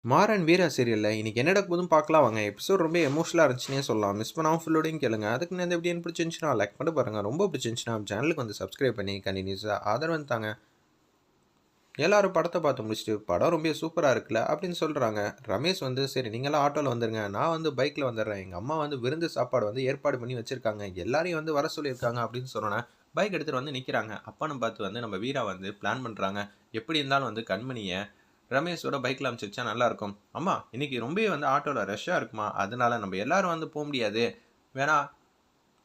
மாறன் வீரா சீரியல்ல இன்னைக்கு என்ன நடக்க போதுன்னு பார்க்கலாம் வாங்க. எபிசோட் ரொம்ப எமோஷனலா இருந்துச்சுன்னே சொல்லலாம். மிஸ் பண்ணாம ஃபுல்லோடையும் கேளுங்க. அதுக்கு முன்னாடி எப்படி எனக்கு பிடிச்சிருந்துச்சுன்னா லைக் பண்ணி பாருங்க. ரொம்ப பிடிச்சிருந்துச்சுன்னா சேனலுக்கு வந்து சப்ஸ்கிரைப் பண்ணி கண்டினியூஸா ஆதரவு தாங்க. எல்லாரும் படத்தை பார்த்து முடிச்சுட்டு படம் ரொம்ப சூப்பரா இருக்குல்ல அப்படின்னு சொல்றாங்க. ரமேஷ் வந்து சரி நீங்களாம் ஆட்டோல வந்துருங்க, நான் வந்து பைக்ல வந்துடுறேன். எங்க அம்மா வந்து விருந்து சாப்பாடு வந்து ஏற்பாடு பண்ணி வச்சிருக்காங்க, எல்லாரையும் வந்து வர சொல்லியிருக்காங்க அப்படின்னு சொன்னோன்னே பைக் எடுத்துட்டு வந்து நிக்கிறாங்க. அப்பன்னு பார்த்து வந்து நம்ம வீரா வந்து பிளான் பண்றாங்க. எப்படி இருந்தாலும் வந்து கண்மணியை ரமேஷோட பைக்ல அனுப்பிச்சு வச்சா நல்லா இருக்கும். அம்மா இன்னைக்கு ரொம்பவே வந்து ஆட்டோல ரஷ்ஷா இருக்குமா, அதனால நம்ம எல்லாரும் வந்து போக முடியாது, வேணா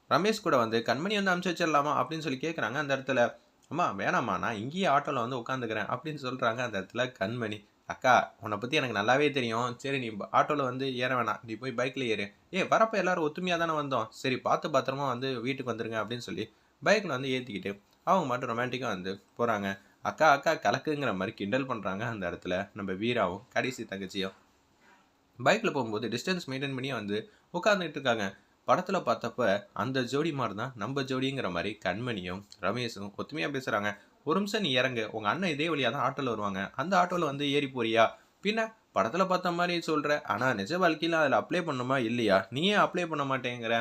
ரமேஷ் கூட வந்து கண்மணி வந்து அனுப்பிச்சு வச்சிடலாமா அப்படின்னு சொல்லி கேட்குறாங்க. அந்த இடத்துல அம்மா வேணாம்மா, நான் இங்கேயே ஆட்டோவில் வந்து உட்காந்துக்கிறேன் அப்படின்னு சொல்கிறாங்க. அந்த இடத்துல கண்மணி, அக்கா உன்னை பற்றி எனக்கு நல்லாவே தெரியும், சரி நீ ஆட்டோவில் வந்து ஏற வேணாம், நீ போய் பைக்கில் ஏறு. வரப்போ எல்லாரும் ஒத்துமையாக தானே வந்தோம், சரி பார்த்து பத்திரமா வந்து வீட்டுக்கு வந்துருங்க அப்படின்னு சொல்லி பைக்கில் வந்து ஏற்றிக்கிட்டு அவங்க மட்டும் ரொமான்டிக்காக வந்து போகிறாங்க. அக்கா அக்கா கலக்குங்கிற மாதிரி கிண்டல் பண்ணுறாங்க. அந்த இடத்துல நம்ம வீராவும் கடைசி தங்கச்சியும் பைக்கில் போகும்போது டிஸ்டன்ஸ் மெயின்டைன் பண்ணி வந்து உட்காந்துட்டு இருக்காங்க. படத்தில் பார்த்தப்ப அந்த ஜோடி மாதிரி தான் நம்ம ஜோடிங்கிற மாதிரி கண்மணியும் ரமேஷும் ஒத்துமையாக பேசுகிறாங்க. ஒரு நிமிஷம் நீ இறங்கு, உங்கள் அண்ணன் இதே வழியாக தான் ஆட்டோவில் வருவாங்க, அந்த ஆட்டோவில் வந்து ஏறி போறியா? பின்ன படத்தில் பார்த்த மாதிரி சொல்கிற, ஆனால் நிஜ வாழ்க்கையில் அதில் அப்ளை பண்ணுமா இல்லையா? நீயே அப்ளை பண்ண மாட்டேங்கிற.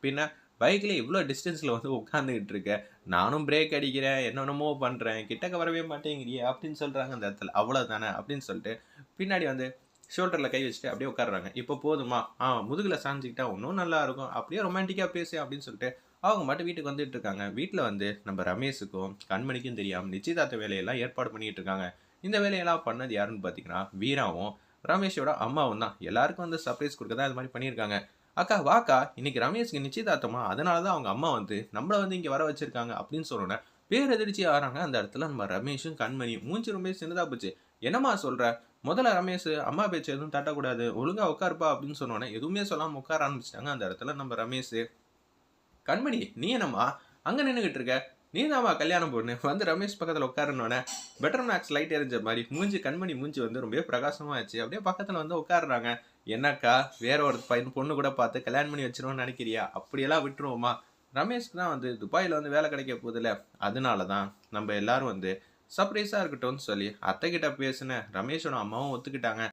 பின்ன பைக்கில் இவ்வளோ டிஸ்டன்ஸில் வந்து உட்காந்துக்கிட்டு இருக்க, நானும் பிரேக் அடிக்கிறேன், என்னென்னமோ பண்ணுறேன், கிட்டக்க வரவே மாட்டேங்கிறியே அப்படின்னு சொல்கிறாங்க. அந்த இடத்துல அவ்வளோதானே அப்படின்னு சொல்லிட்டு பின்னாடி வந்து ஷோல்டரில் கை வச்சுட்டு அப்படியே உட்காடுறாங்க. இப்போ போதுமா, முதுகில் சாஞ்சிக்கிட்டா இன்னும் நல்லா இருக்கும், அப்படியே ரொமான்டிக்காக பேசு அப்படின்னு சொல்லிட்டு அவங்க மட்டும் வீட்டுக்கு வந்துட்டு இருக்காங்க. வீட்டில் வந்து நம்ம ரமேஷுக்கும் கண்மணிக்கும் தெரியாமல் நிச்சயதார்த்த வேலையெல்லாம் ஏற்பாடு பண்ணிட்டு இருக்காங்க. இந்த வேலையெல்லாம் பண்ணது யாருன்னு பார்த்தீங்கன்னா வீராவும் ரமேஷோட அம்மாவும் தான். எல்லாருக்கும் வந்து சர்ப்ரைஸ் கொடுக்க தான் இது மாதிரி பண்ணியிருக்காங்க. அக்கா வாக்கா, இன்னைக்கு ரமேஷ்க்கு நிச்சயதார்த்தமா, அதனால தான் அவங்க அம்மா வந்து நம்மளை வந்து இங்கே வர வச்சிருக்காங்க அப்படின்னு சொன்னோன்னே பேரதிர்ச்சி ஆகிறாங்க. அந்த இடத்துல நம்ம ரமேஷும் கண்மணியும் மூஞ்சி ரொம்ப சின்னதாக போச்சு. என்னம்மா சொல்கிற, முதல்ல ரமேஷ் அம்மா பேச்சு எதுவும் தட்டக்கூடாது, ஒழுங்கா உட்காருப்பா அப்படின்னு சொன்னோன்னே எதுவுமே சொல்லாமல் உட்கார ஆரம்பிச்சிட்டாங்க. அந்த இடத்துல நம்ம ரமேஷ், கண்மணி நீ என்னம்மா அங்கே நின்றுகிட்டு இருக்க, நீ தான்மா கல்யாணம் பொண்ணு, வந்து ரமேஷ் பக்கத்தில் உட்காருனோடனே பெட்டர் மேக்ஸ் லைட் எரிஞ்ச மாதிரி மூஞ்சி கண்மணி மூஞ்சி வந்து ரொம்ப பிரகாசமாச்சு. அப்படியே பக்கத்தில் வந்து உட்காடுறாங்க. என்னக்கா வேற ஒரு பையன் பொண்ணு கூட பார்த்து கல்யாணம் பண்ணி வச்சிருவோம்னு நினைக்கிறியா? அப்படியெல்லாம் விட்டுருவோமா? ரமேஷ்க்கு தான் வந்து துபாயில் வந்து வேலை கிடைக்க போதில்ல, அதனால தான் நம்ம எல்லாரும் வந்து சர்ப்ரைஸாக இருக்கட்டும்னு சொல்லி அத்தைக்கிட்ட பேசினேன். ரமேஷோட அம்மாவும் ஒத்துக்கிட்டாங்க.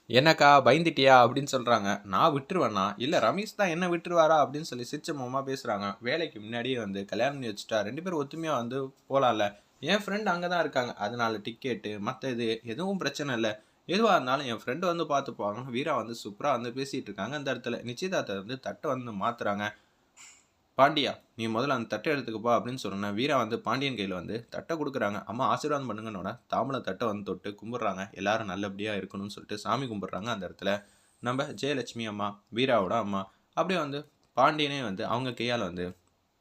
என்னக்கா பயந்துட்டியா அப்படின்னு சொல்கிறாங்க. நான் விட்டுருவேண்ணா, இல்லை ரமேஷ் தான் என்ன விட்டுருவாரா அப்படின்னு சொல்லி சிரிச்ச முகமாக பேசுகிறாங்க. வேலைக்கு முன்னாடியே வந்து கல்யாணம் பண்ணி வச்சுட்டா ரெண்டு பேரும் ஒத்துமையாக வந்து போகலாம்ல, என் ஃப்ரெண்ட் அங்கே தான் இருக்காங்க, அதனால டிக்கெட்டு மற்ற இது எதுவும் பிரச்சனை இல்லை, எதுவாக இருந்தாலும் என் ஃப்ரெண்டு வந்து பார்த்துப்பாங்க. வீரா வந்து சூப்பராக வந்து பேசிகிட்டு இருக்காங்க. அந்த இடத்துல நிச்சயதார்த்தை வந்து தட்டை வந்து மாற்றுறாங்க. பாண்டியா நீ முதல்ல அந்த தட்டை எடுத்துக்கப்பா அப்படின்னு சொன்னேன். வீரா வந்து பாண்டியன் கையில் வந்து தட்டை கொடுக்குறாங்க. அம்மா ஆசீர்வாதம் பண்ணுங்கன்னோட தாமலை தட்டை வந்து தொட்டு கும்பிட்றாங்க. எல்லாரும் நல்லபடியாக இருக்கணும்னு சொல்லிட்டு சாமி கும்பிட்றாங்க. அந்த இடத்துல நம்ம ஜெயலட்சுமி அம்மா, வீராவோட அம்மா, அப்படியே வந்து பாண்டியனே வந்து அவங்க கையால் வந்து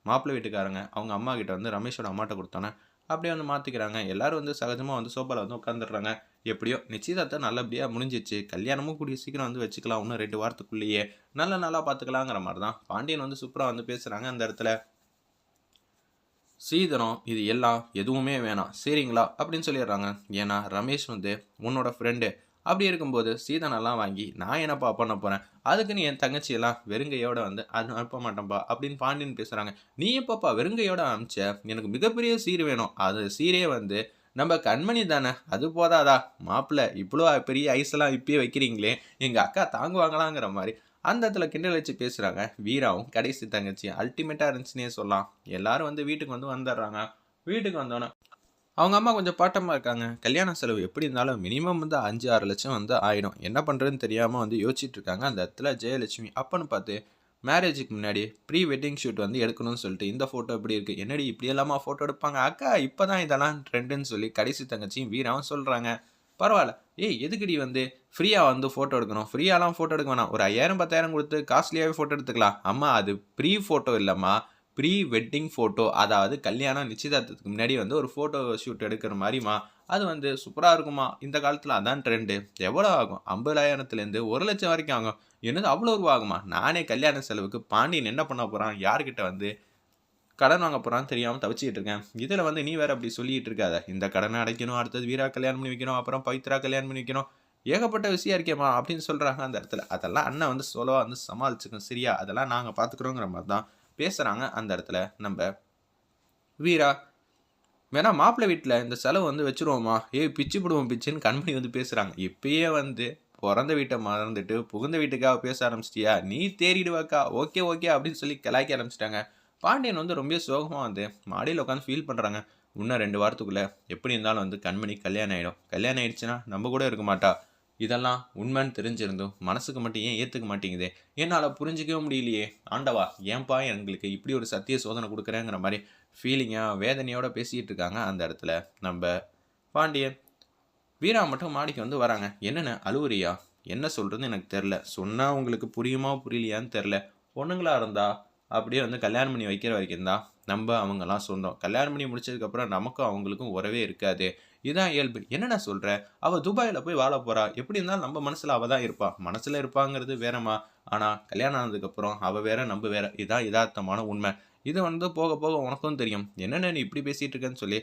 மாப்பிள்ளை வீட்டுக்காரங்க அவங்க அம்மா கிட்ட வந்து ரமேஷோட அம்மாட்ட கொடுத்தோன்னே அப்படியே வந்து மாற்றிக்கிறாங்க. எல்லாரும் வந்து சகஜமாக வந்து சோஃபாவில் வந்து உட்காந்துடுறாங்க. எப்படியோ நிச்சயதார்த்தம் நல்லபடியாக முடிஞ்சிச்சு, கல்யாணமும் கூடிய சீக்கிரம் வந்து வச்சுக்கலாம், இன்னும் 2 வாரத்துக்குள்ளேயே நல்ல நாளாக பார்த்துக்கலாங்கிற மாதிரி தான் பாண்டியன் வந்து சூப்பராக வந்து பேசுகிறாங்க. அந்த இடத்துல சீதனம் இது எல்லாம் எதுவுமே வேணாம் சரிங்களா அப்படின்னு சொல்லிடுறாங்க. ஏன்னா ரமேஷ் வந்து உன்னோட ஃப்ரெண்டு, அப்படி இருக்கும்போது சீதனெல்லாம் வாங்கி நான் என்னப்பா பண்ண போகிறேன், அதுக்குன்னு என் தங்கச்சியெல்லாம் வெறுங்கையோட வந்து அது அனுப்ப மாட்டேன்ப்பா அப்படின்னு பாண்டியன் பேசுகிறாங்க. நீ எப்பப்பா வெறுங்கையோட அனுப்பிச்ச, எனக்கு மிகப்பெரிய சீர் வேணும், அது சீரே வந்து நம்ம கண்மணி தானே, அது போதாதா மாப்பிள்ளை, இவ்வளோ பெரிய ஐஸெல்லாம் இப்பயே வைக்கிறீங்களே, எங்கள் அக்கா தாங்குவாங்களாங்கிற மாதிரி அந்த இடத்துல கிண்டல் வச்சு பேசுகிறாங்க. வீராவும் கடைசி தங்கச்சி அல்டிமேட்டாக இருந்துச்சுன்னே சொல்லலாம். எல்லாரும் வந்து வீட்டுக்கு வந்து வந்துடுறாங்க. வீட்டுக்கு வந்தோன்னே அவங்க அம்மா கொஞ்சம் பாட்டமாக இருக்காங்க. கல்யாண செலவு எப்படி இருந்தாலும் மினிமம் வந்து 5-6 லட்சம் வந்து ஆயிடும். என்ன பண்ணுறதுன்னு தெரியாமல் வந்து யோசிச்சுட்டு இருக்காங்க. அந்த இடத்துல ஜெயலட்சுமி அப்பன்னு பார்த்து மேரேஜுக்கு முன்னாடி ப்ரீ வெட்டிங் ஷூட் வந்து எடுக்கணும்னு சொல்லிட்டு இந்த ஃபோட்டோ எப்படி இருக்குது, என்னடி இப்படி எல்லாமா ஃபோட்டோ எடுப்பாங்க அக்கா, இப்போ தான் இதெல்லாம் ட்ரெண்டுன்னு சொல்லி கடைசி தங்கச்சியும் வீராவும் சொல்கிறாங்க. பரவாயில்ல, எதுக்குடி வந்து ஃப்ரீயாக வந்து ஃபோட்டோ எடுக்கணும், ஃப்ரீயாலாம் ஃபோட்டோ எடுக்க வேணாம், ஒரு 5000 10,000 கொடுத்து காஸ்ட்லியாகவே ஃபோட்டோ எடுத்துக்கலாம். அம்மா அது ப்ரீ ஃபோட்டோ இல்லைம்மா, ப்ரீ வெட்டிங் ஃபோட்டோ, அதாவது கல்யாணம் நிச்சயதார்த்தத்துக்கு முன்னாடி வந்து ஒரு ஃபோட்டோ ஷூட் எடுக்கிற மாதிரிமா, அது வந்து சூப்பராக இருக்குமா, இந்த காலத்தில் அதான் ட்ரெண்டு. எவ்வளோ ஆகும், 50,000லேருந்து 1,00,000 வரைக்கும் ஆகும். என்னது அவ்வளோ ரூபா ஆகுமா? நானே கல்யாண செலவுக்கு பாண்டியன் என்ன பண்ண போகிறான், யார்கிட்ட வந்து கடன் வாங்க போகிறான்னு தெரியாமல் தவிச்சிக்கிட்டு இருக்கேன். இதில் வந்து நீ வேறு அப்படி சொல்லிகிட்டு இருக்காத, இந்த கடனை அடைக்கணும், அடுத்தது வீரா கல்யாணம் பண்ணி வைக்கணும், அப்புறம் பவித்ரா கல்யாணம் பண்ணி வைக்கணும், ஏகப்பட்ட விஷயம் இருக்கேம்மா அப்படின்னு சொல்கிறாங்க. அந்த இடத்துல அதெல்லாம் அண்ணன் வந்து சோலோவாக வந்து சமாளிச்சுக்கணும் சரியா, அதெல்லாம் நாங்கள் பார்த்துக்குறோங்கிற மாதிரி தான் பேசுகிறாங்க. அந்த இடத்துல நம்ம வீரா வேணா மாப்பிள்ளை வீட்ல இந்த செலவு வந்து வச்சுருவோமா? ஏய் பிச்சு புடுவோம் பிச்சுன்னு கண்மணி வந்து பேசுறாங்க. இப்பயே வந்து பொறந்த வீட்ட மறந்துட்டு, புகுந்த வீட்டுக்காக பேச ஆரம்பிச்சிட்டியா? நீ தேறிடுவக்கா. ஓகே, ஓகே அப்படின்னு சொல்லி கலாய்க்க ஆரம்பிச்சுட்டாங்க. பாண்டியன் வந்து ரொம்ப சோகமா வந்து மாடியில உட்காந்து ஃபீல் பண்றாங்க. இன்னும் 2 வாரத்துக்குள்ள எப்படி இருந்தாலும் வந்து கண்மணி கல்யாணம் ஆயிடும். கல்யாணம் ஆயிடுச்சுன்னா நம்ம கூட இருக்க மாட்டா. இதெல்லாம் உண்மைன்னு தெரிஞ்சிருந்தும் மனசுக்கு மட்டும் ஏன் ஏத்துக்க மாட்டேங்குதே? என்னால புரிஞ்சுக்கவே முடியலையே. ஆண்டவா! ஏன்பா எங்களுக்கு இப்படி ஒரு சத்திய சோதனை குடுக்குறேங்கிற மாரி ஃபீலிங்கா, வேதனையோட பேசிட்டு இருக்காங்க அந்த இடத்துல நம்ப பாண்டியன். வீரா மட்டும் மாடிக்கு வந்து வராங்க. "என்னண்ணே அழுவுறியா? என்ன சொல்றதுன்னு எனக்கு தெர்ல. சொன்னா உங்களுக்கு புரியுமா, புரியலையான்னு தெர்ல. பொண்ணுங்களா இருந்தா அப்படியே வந்து கல்யாணம் பண்ணி வைக்கிற வரைக்கும் தான் நம்ப, அவங்கலாம் சொந்தம். கல்யாணம் பண்ணி முடிச்சதுக்கப்புறம் நமக்கும் அவங்களுக்கும் உறவே இருக்காது. இதான் இயல்பு." "என்னண்ணே சொல்ற? அவ துபாயில போய் வாழப் போறா. எப்படி இருந்தாலும் நம்ம மனசுல அவ தான் இருப்பா. மனசுல இருப்பாங்கிறது வேறம்மா. ஆனா கல்யாணம் ஆனதுக்கப்புறம் அவ வேற, நம்ப வேற. இதான் எதார்த்தமான உண்மை. இது வந்து போக போக உனக்கும் தெரியும். என்னண்ணே நீ இப்படி பேசிட்டு இருக்கன்னு" சொல்லி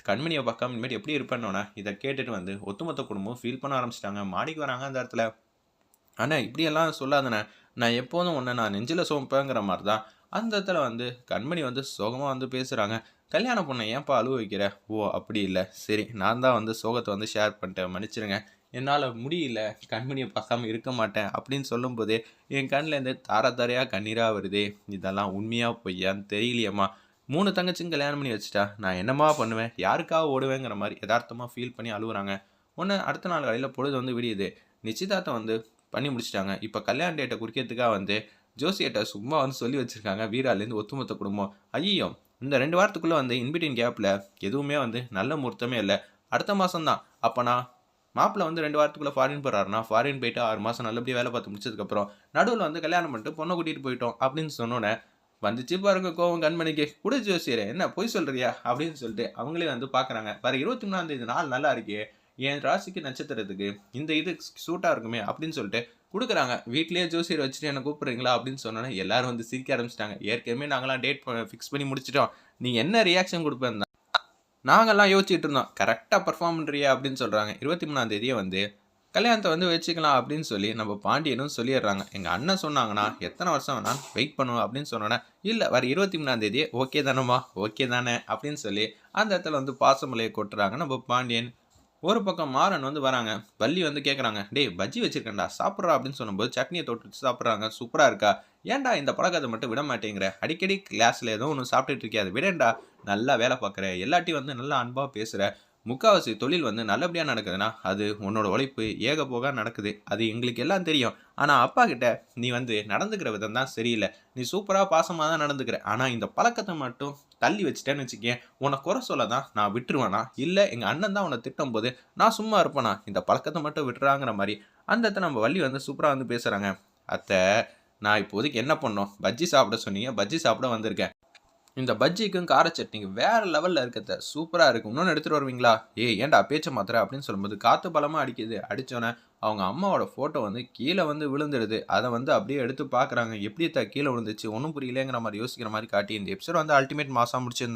கண்மணிய பார்க்காம இனிமேட்டு எப்படி இருப்பேன்னோன, இத கேட்டுட்டு வந்து ஒட்டுமொத்த குடும்பமும் ஃபீல் பண்ண ஆரம்பிச்சுட்டாங்க. மாடிக்கு வராங்க அந்த இடத்துல. "அண்ணே இப்படியெல்லாம் சொல்லாதண்ணே. நான் எப்போதும் உன்ன நான் நெஞ்சில சுமப்பேங்கிற மாரி தான்." அந்த இடத்துல வந்து கண்மணி வந்து சோகமா வந்து பேசுறாங்க. "கல்யாண பொண்ண ஏன்பா அழுவ வைக்கிற?" "ஓ! அப்படி இல்ல. சரி நான் தான் வந்து சோகத்த வந்து ஷேர் பண்ணிட்டேன். மன்னிச்சிடுங்க. என்னால முடியல. கண்மணிய பார்க்காம இருக்க மாட்டேன்." அப்படின்னு சொல்லும்போதே, என் கண்லேருந்து தார தாரையா கண்ணீரா வருதே. இதெல்லாம் உண்மையா பொய்யான்னு தெரியலையேம்மா. 3 தங்கச்சிங்க கல்யாணம் பண்ணி வச்சுட்டா, நான் என்னம்மா பண்ணுவேன்? யாருக்காக ஓடுவேங்கிற மாரி எதார்த்தமா ஃபீல் பண்ணி அழுவுறாங்க. ஒண்ணு அடுத்த நாள் காலையில பொழுது வந்து விடியுது. நிச்சயதார்த்தம் வந்து பண்ணி முடிச்சுட்டாங்க. இப்ப கல்யாண டேட்ட குறிக்கிறதுக்காக வந்து ஜோசியர்ட்ட சும்மா வந்து சொல்லி வச்சிருக்காங்க. வீராலேருந்து ஒட்டுமொத்த குடும்பம். ஐய்யயோ! இந்த 2 வாரத்துக்குள்ள வந்து இன் பிட்வீன் கேப்ல எதுவுமே வந்து நல்ல முகூர்த்தமே இல்ல. அடுத்த மாசம் தான். அப்ப மாப்பிள வந்து 2 வாரத்துக்குள்ள ஃபாரின் போறாருன்னா, ஃபாரின் போயிட்டு 6 மாசம் நல்லபடியா வேலை பார்த்து முடிச்சதுக்கப்புறம், நடுவுல வந்து கல்யாணம் பண்ணிட்டு பொண்ண கூட்டிட்டு போயிட்டோம் அப்படின்னு சொன்னோனே, வந்துச்சு பாருங்க கோவம் கண்மணிக்கு. "குடு ஜோசியரே என்ன பொய் சொல்றியா?" அப்படின்னு சொல்லிட்டு அவங்களே வந்து பார்க்குறாங்க. வர 23ஆம் தேதி நாள் நல்லா இருக்கே. என் ராசிக்கு நட்சத்திரத்துக்கு இந்த இது சூட்டா இருக்குமே அப்படின்னு சொல்லிட்டு குடுக்குறாங்க. "வீட்லயே ஜோசியர் வச்சுட்டு என்ன கூப்பிடுறீங்களா?" அப்படின்னு சொன்னோனே எல்லாரும் வந்து சிரிக்க ஆரம்பிச்சுட்டாங்க. ஏற்கனவே நாங்கலாம் டேட் ஃபிக்ஸ் பண்ணி முடிச்சுட்டோம். நீ என்ன ரியாக்ஷன் குடுப்பேன்னு தான் நாங்கலாம் யோசிச்சுட்டு இருந்தோம். கரெக்ட்டா பெர்ஃபார்ம் பண்றியே அப்படின்னு சொல்றாங்க. 23ஆம் தேதியே வந்து கல்யாணத்த வந்து வச்சுக்கலாம் அப்படின்னு சொல்லி நம்ம பாண்டியனும் சொல்லிடுறாங்க. எங்க அண்ணன் சொன்னாங்கன்னா, எத்தன வருஷம் வேணாலும் வெயிட் பண்ணுவேன் அப்படின்னு சொன்னோனே, இல்ல வர 23ஆம் தேதியே ஓகே தானம்மா, ஓகே தானே அப்படின்னு சொல்லி அந்த இடத்துல வந்து பாசமலைய கொட்டுறாங்க நம்ம பாண்டியன். ஒரு பக்கம் மாறன் வந்து வராங்க. வள்ளி வந்து கேட்குறாங்க, "டேய் பஜ்ஜி வச்சிருக்கேன்டா சாப்பிட்றா" அப்படின்னு சொல்லும்போது சட்னிய தொட்டுட்டு சாப்பிடுறாங்க. சூப்பரா இருக்கா? "ஏன்டா இந்த பழக்கத்த மட்டும் விட மாட்டேங்கிற? அடிக்கடி கிளாஸ்ல ஏதோ ஒண்ணு சாப்பிட்டுட்டு இருக்கியே, அத விடேன்டா. நல்லா வேலை பார்க்குற. எல்லார்ட்டயும் வந்து நல்லா அன்பா பேசுற. முக்காவாசி தொழில் வந்து நல்லபடியா நடக்குதுன்னா, அது உன்னோட உழைப்பு ஏகபோக நடக்குது. அது எங்களுக்கு எல்லாம் தெரியும். ஆனா அப்பா கிட்ட நீ வந்து நடந்துக்கிற விதம் தான் சரியில்ல. நீ சூப்பரா பாசமா தான் நடந்துக்கிற. ஆனா இந்த பழக்கத்த மட்டும் தள்ளி வச்சுட்டேன்னு வச்சுக்கயேன், உன்ன குறை சொல்ல தான் நான் விட்டுருவேனா? இல்ல எங்க அண்ணன் தான் உன்ன திட்டும்போது நான் சும்மா இருப்பேனா? இந்த பழக்கத்த மட்டும் விட்டுறாங்கிற மாரி, அந்த இடத்துல நம்ம வள்ளி வந்து சூப்பரா வந்து பேசுறாங்க. "அத்தை, நான் இப்போதைக்கு என்ன பண்ணணும்? பஜ்ஜி சாப்பிட சொன்னீங்க. பஜ்ஜி சாப்பிட வந்திருக்கேன். இந்த பஜ்ஜிக்கும் கார சட்னிக்கும் வேற லெவல்ல இருக்கு அத்த. சூப்பரா இருக்கு. இன்னொன்னு எடுத்துட்டு வருவீங்களா?" "ஏய் ஏன்டா பேச்ச மாத்துற?" அப்படின்னு சொல்லும்போது, காத்து பலமா அடிக்குது. அடிச்சோனே, அவங்க அம்மாவோட ஃபோட்டோ வந்து கீழ வந்து விழுந்துடுது. அத வந்து அப்படியே எடுத்து பார்க்குறாங்க. "எப்படி அத்த கீழ விழுந்துச்சு? ஒண்ணும் புரியலையேங்கிற மாரி யோசிக்கிற மாரி காட்டி, இந்த எபிசோட் வந்து அல்டிமேட் மாஸா முடிச்சிருந்தாங்க.